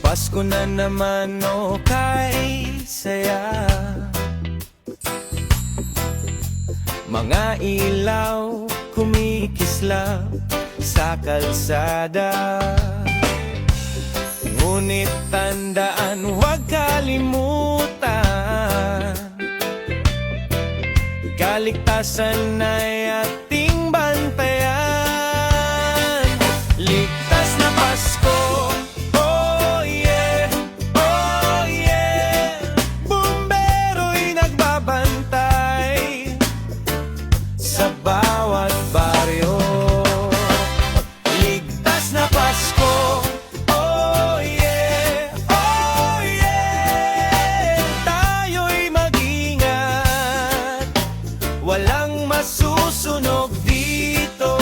Pasko na naman, oh kay saya. Mga ilaw kumikislap sa kalsada. Ngunit tandaan, huwag kalimutan, kaligtasan ay ating bantayan. Ligtas na Pasko, oh yeah, oh yeah. Bumbero'y nagbabantay sa bawat baryo. Ligtas na Pasko, oh yeah, oh yeah. Tayo'y mag-ingat, walang masusunog dito.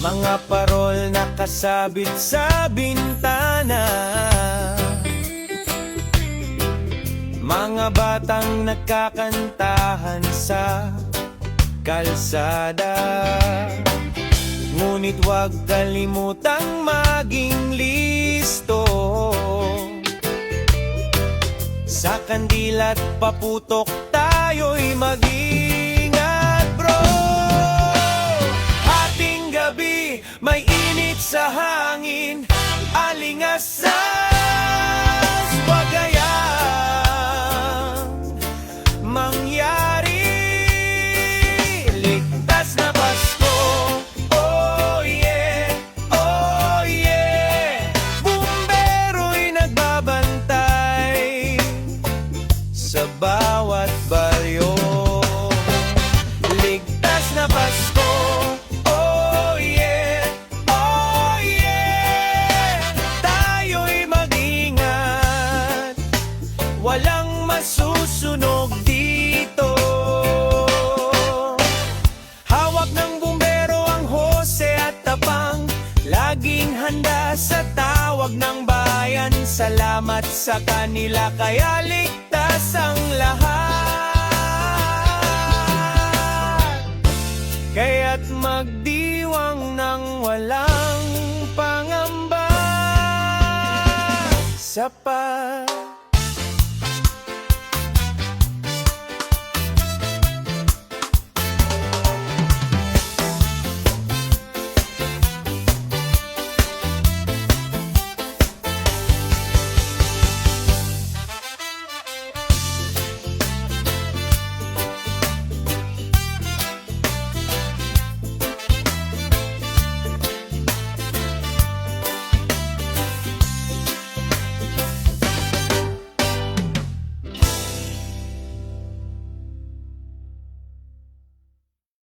Mga parol nakasabit sa bintana, mga batang nagkakantahan sa kalsada. Ngunit huwag kalimutang maging listo sa kandil at paputok, tayo'y mag-ingat bro. Hating gabi, may init sa hangin, alingasas, wag hayang mangyari. Ligtas na Pasko, oh yeah, oh yeah. Bumbero'y nagbabantay sa bawat baryo. Ligtas na Pasko, oh yeah, oh yeah. Tayo'y mag-ingat, walang masusunog dito. Hawak ng bumbero ang hose at tapang, laging handa sa tawag ng bayan. Salamat sa kanila, kaya ligtas ang lahat. Kaya't magdiwang ng walang pangamba sa Pasko.